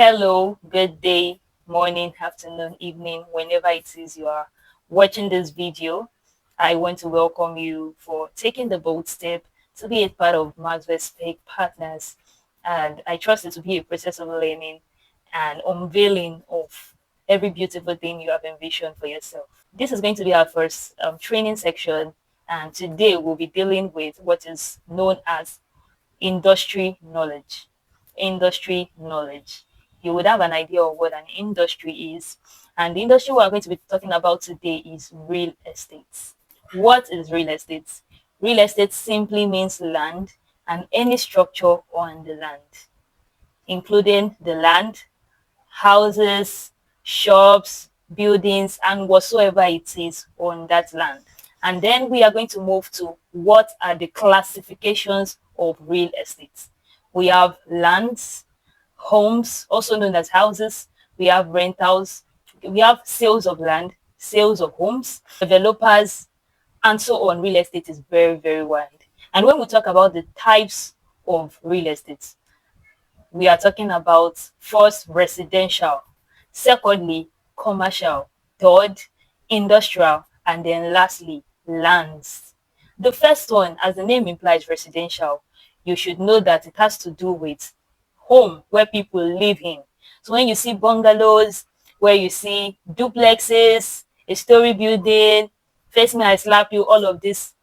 Hello, good day, morning, afternoon, evening, whenever it is you are watching this video. I want to welcome you for taking the bold step to be a part of Maxwell's Fake Partners. And I trust it to be a process of learning and unveiling of every beautiful thing you have envisioned for yourself. This is going to be our first training section, and today we'll be dealing with what is known as industry knowledge. Industry knowledge. You would have an idea of what an industry is. And the industry we're going to be talking about today is real estate. What is real estate? Real estate simply means land and any structure on the land, including the land, houses, shops, buildings, and whatsoever it is on that land. And then we are going to move to what are the classifications of real estate. We have lands, homes, also known as houses. We have rentals. We have sales of land, sales of homes, developers, and so on. Real estate is very, very wide. And when we talk about the types of real estate, we are talking about first residential, secondly commercial, third industrial, and then lastly lands. The first one, as the name implies, residential, you should know that it has to do with home where people live in. So when you see bungalows, where you see duplexes, a story building, face me I slap you, all of these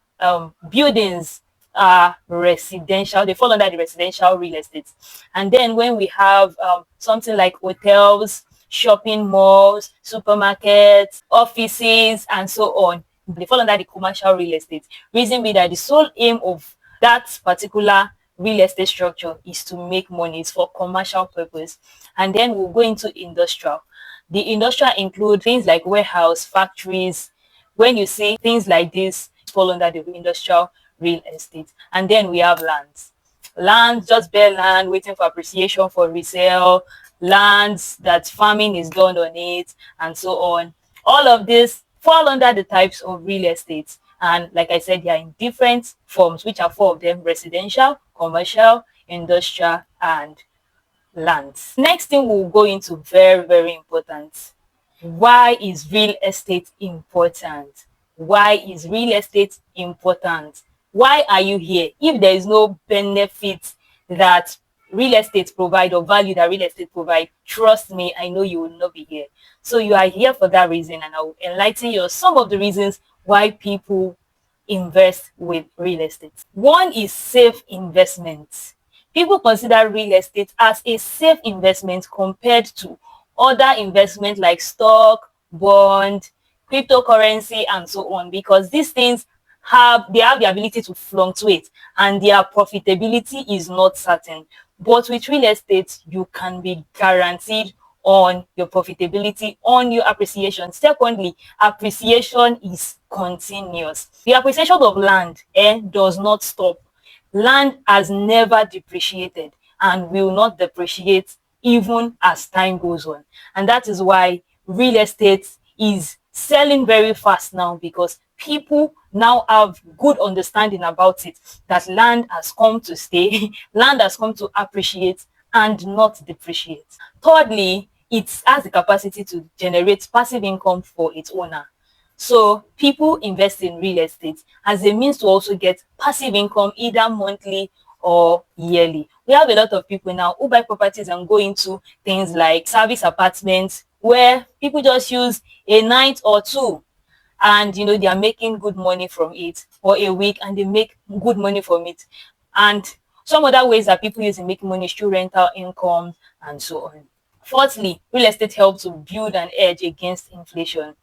buildings are residential. They fall under the residential real estate. And then when we have something like hotels, shopping malls, supermarkets, offices, and so on, they fall under the commercial real estate. Reason being that the sole aim of that particular real estate structure is to make money. It's for commercial purpose. And then we'll go into industrial. The industrial include things like warehouse, factories. When you see things like this, fall under the industrial real estate. And then we have lands. Land, just bare land, waiting for appreciation for resale, lands that farming is done on it, and so on. All of this fall under the types of real estate. And like I said, they are in different forms, which are four of them: residential, commercial, industrial, and lands. Next thing we'll go into, very, very important. Why is real estate important? Why is real estate important? Why are you here? If there is no benefit that real estate provide or value that real estate provide, trust me, I know you will not be here. So you are here for that reason, and I will enlighten you on some of the reasons why people invest with real estate. One is safe investment. People consider real estate as a safe investment compared to other investments like stock, bond, cryptocurrency, and so on, because these things have the ability to fluctuate and their profitability is not certain. But with real estate, you can be guaranteed on your profitability, on your appreciation. Secondly, appreciation is continuous. The appreciation of land does not stop. Land has never depreciated and will not depreciate even as time goes on. And that is why real estate is selling very fast now, because people now have good understanding about it, that land has come to stay, land has come to appreciate and not depreciate. Thirdly, it has the capacity to generate passive income for its owner. So people invest in real estate as a means to also get passive income, either monthly or yearly. We have a lot of people now who buy properties and go into things like service apartments, where people just use a night or two, and they are making good money from it, or a week and they make good money from it. And some other ways that people use in making money is through rental income and so on. Fourthly, real estate helps to build an edge against inflation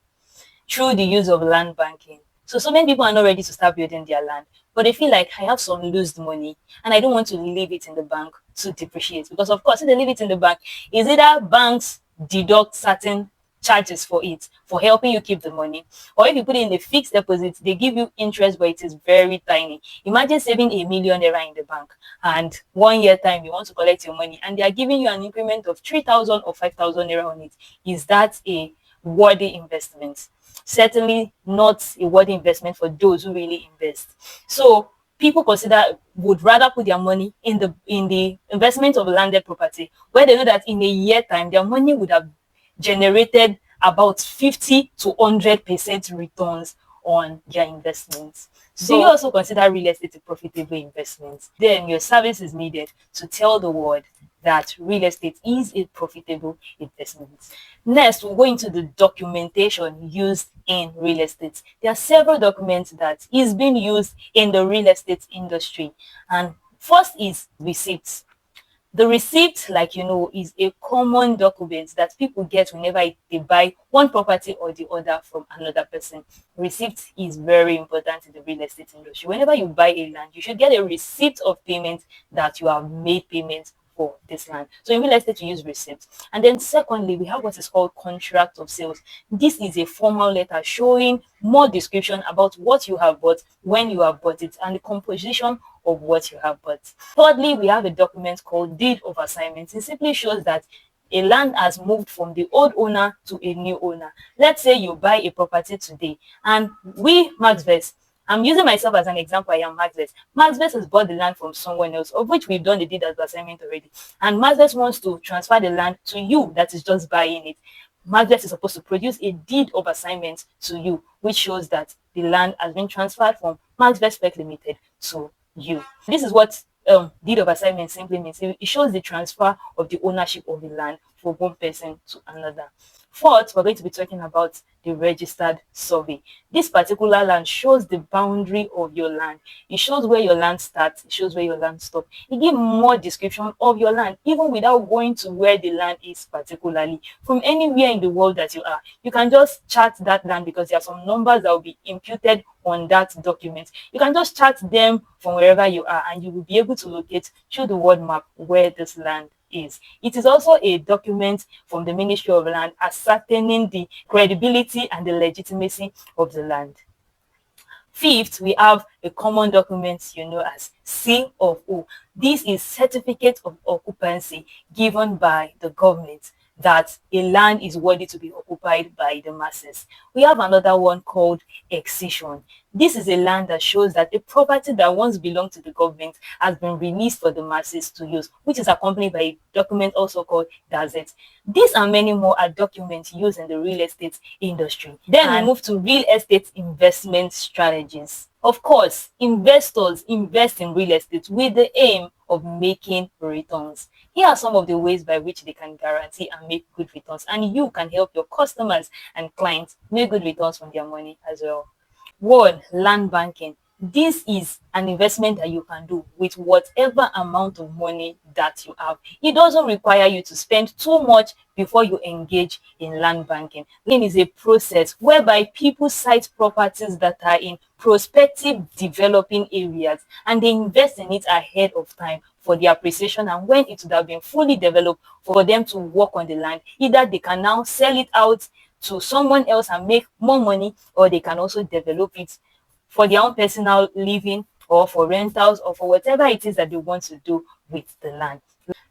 through the use of land banking. So many people are not ready to start building their land, but they feel like I have some loose money and I don't want to leave it in the bank to depreciate. Because of course, if they leave it in the bank, is either banks deduct certain charges for it, for helping you keep the money, or if you put it in a fixed deposit, they give you interest, but it is very tiny. Imagine saving a 1 million naira in the bank, and 1 year time you want to collect your money and they are giving you an increment of 3,000 or 5,000 naira on it. Is that a worthy investment? Certainly not a worthy investment for those who really invest. So people consider would rather put their money in the investment of landed property, where they know that in a year time their money would have generated about 50 to 100% returns on their investments. So, do you also consider real estate a profitable investment? Then your service is needed to tell the world that real estate is a profitable investment. Next, we'll go into the documentation used in real estate. There are several documents that is being used in the real estate industry. And first is receipts. The receipt, like you know, is a common document that people get whenever they buy one property or the other from another person. Receipt is very important in the real estate industry. Whenever you buy a land, you should get a receipt of payment that you have made payments for this land. So in real estate, you use receipts. And then secondly, we have what is called contract of sales. This is a formal letter showing more description about what you have bought, when you have bought it, and the composition of what you have bought. Thirdly, we have a document called deed of assignment. It simply shows that a land has moved from the old owner to a new owner. Let's say you buy a property today, and we, Maxvest, I'm using myself as an example. I am Maxvest. Maxvest has bought the land from someone else, of which we've done the deed of assignment already. And Maxvest wants to transfer the land to you that is just buying it. Maxvest is supposed to produce a deed of assignment to you, which shows that the land has been transferred from Maxvest Spec Limited to you. This is what deed of assignment simply means. It shows the transfer of the ownership of the land from one person to another. Fourth, we're going to be talking about the registered survey. This particular land shows the boundary of your land. It shows where your land starts. It shows where your land stops. It gives more description of your land, even without going to where the land is particularly. From anywhere in the world that you are, you can just chart that land because there are some numbers that will be imputed on that document. You can just chart them from wherever you are, and you will be able to locate through the word map where this land is. It is also a document from the Ministry of Land ascertaining the credibility and the legitimacy of the land. Fifth, we have a common document you know as C of O. This is certificate of occupancy given by the government that a land is worthy to be occupied by the masses. We have another one called excision. This is a land that shows that a property that once belonged to the government has been released for the masses to use, which is accompanied by a document also called Gazette. These and many more are documents used in the real estate industry. Then we move to real estate investment strategies. Of course, investors invest in real estate with the aim of making returns. Here are some of the ways by which they can guarantee and make good returns, and you can help your customers and clients make good returns from their money as well. One, land banking. This is an investment that you can do with whatever amount of money that you have. It doesn't require you to spend too much before you engage in land banking. Land is a process whereby people site properties that are in prospective developing areas and they invest in it ahead of time for the appreciation, and when it would have been fully developed for them to work on the land, either they can now sell it out to someone else and make more money, or they can also develop it for their own personal living or for rentals or for whatever it is that they want to do with the land.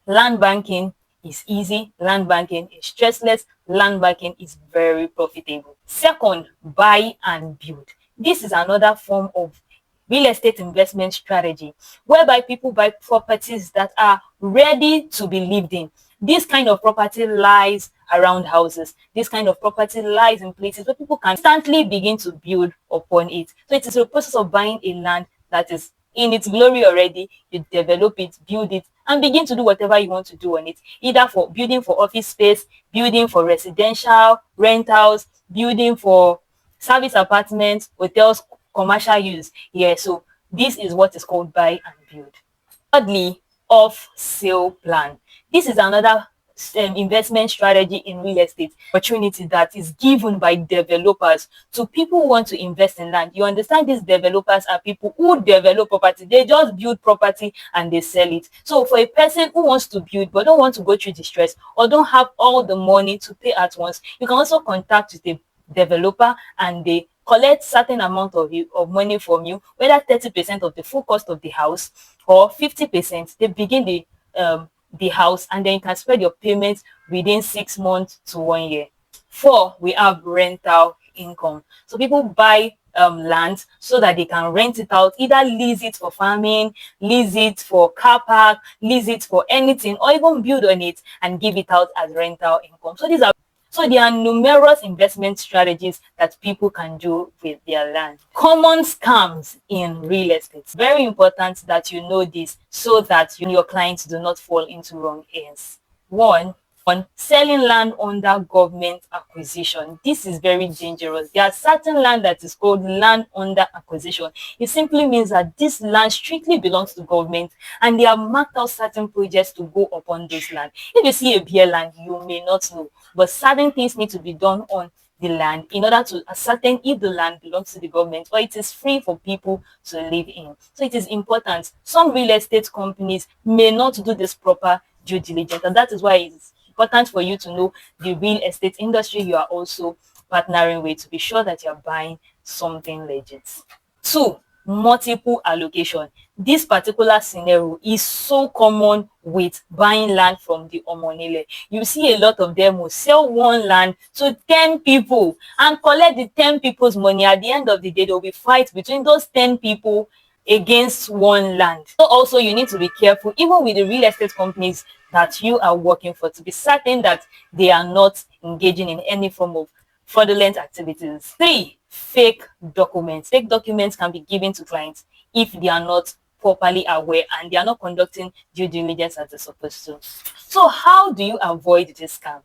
Land banking is easy. Land banking is stressless. Land banking is very profitable. Second, buy and build. This is another form of real estate investment strategy whereby people buy properties that are ready to be lived in. This kind of property lies around houses. This kind of property lies in places where people can instantly begin to build upon it. So it is a process of buying a land that is in its glory already. You develop it, build it, and begin to do whatever you want to do on it, either for building for office space, building for residential, rentals, building for service apartments, hotels, commercial use. Yeah, so this is what is called buy and build. Thirdly, off-sale plan. This is another investment strategy in real estate opportunity that is given by developers to people who want to invest in land. You understand, these developers are people who develop property. They just build property and they sell it. So for a person who wants to build but don't want to go through the stress or don't have all the money to pay at once, you can also contact with a developer and they collect certain amount of money from you, whether 30% of the full cost of the house or 50%. They begin the house, and then you can spread your payments within 6 months to 1 year. Four, we have rental income. So people buy land so that they can rent it out, either lease it for farming, lease it for car park, lease it for anything, or even build on it and give it out as rental income. So there are numerous investment strategies that people can do with their land. Common scams in real estate. Very important that you know this so that your clients do not fall into wrong hands. One, selling land under government acquisition. This is very dangerous. There are certain land that is called land under acquisition. It simply means that this land strictly belongs to government and they have marked out certain projects to go upon those land. If you see a bare land, you may not know, but certain things need to be done on the land in order to ascertain if the land belongs to the government or it is free for people to live in. So it is important. Some real estate companies may not do this proper due diligence, and that is why it's important for you to know the real estate industry you are also partnering with to be sure that you're buying something legit. Two, multiple allocation. This particular scenario is so common with buying land from the Omonile. You see a lot of them will sell one land to 10 people and collect the 10 people's money. At the end of the day, there will be fight between those 10 people against one land. So also you need to be careful, even with the real estate companies that you are working for, to be certain that they are not engaging in any form of fraudulent activities. Three, fake documents. Fake documents can be given to clients if they are not properly aware and they are not conducting due diligence as they're supposed to. So how do you avoid this scam?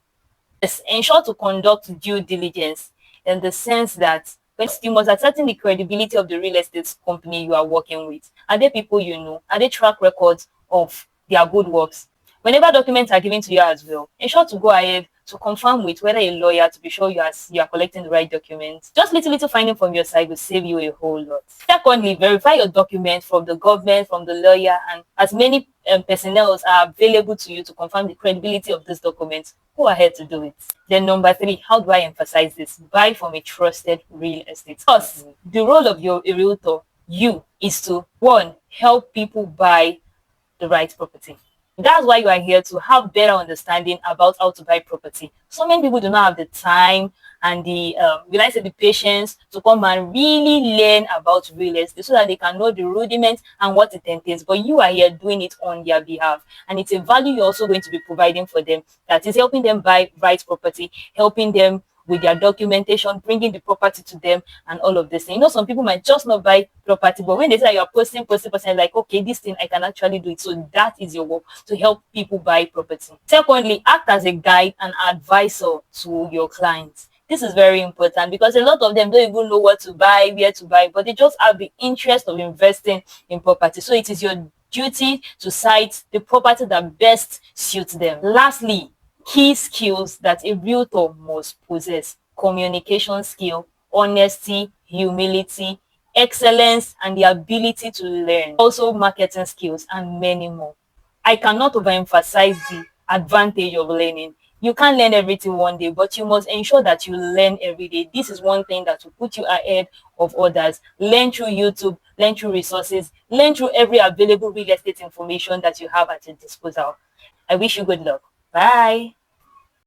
Yes, ensure to conduct due diligence in the sense that when you must ascertain the credibility of the real estate company you are working with. Are they people you know? Are they track records of their good works? Whenever documents are given to you as well, ensure to go ahead to confirm with whether a lawyer to be sure you are collecting the right documents. Just little finding from your side will save you a whole lot. Secondly, verify your documents from the government, from the lawyer, and as many personnel are available to you to confirm the credibility of these documents. Go ahead to do it. Then number three, how do I emphasize this? Buy from a trusted real estate. Plus, the role of a realtor, you, is to, one, help people buy the right property. That's why you are here, to have better understanding about how to buy property. So many people do not have the time and the will I say the patience to come and really learn about real estate so that they can know the rudiments and what it entails. But you are here doing it on their behalf, and it's a value you're also going to be providing for them, that is helping them buy right property, helping them with their documentation, bringing the property to them, and all of this. You know, some people might just not buy property, but when they say you're posting, like, okay, this thing I can actually do it. So that is your work, to help people buy property. Secondly, act as a guide and advisor to your clients. This is very important because a lot of them don't even know what to buy, where to buy, but they just have the interest of investing in property. So it is your duty to cite the property that best suits them. Lastly, key skills that a realtor must possess: communication skill, honesty, humility, excellence, and the ability to learn. Also marketing skills and many more. I cannot overemphasize the advantage of learning. You can't learn everything one day, but you must ensure that you learn every day. This is one thing that will put you ahead of others. Learn through YouTube, learn through resources, learn through every available real estate information that you have at your disposal. I wish you good luck. Bye.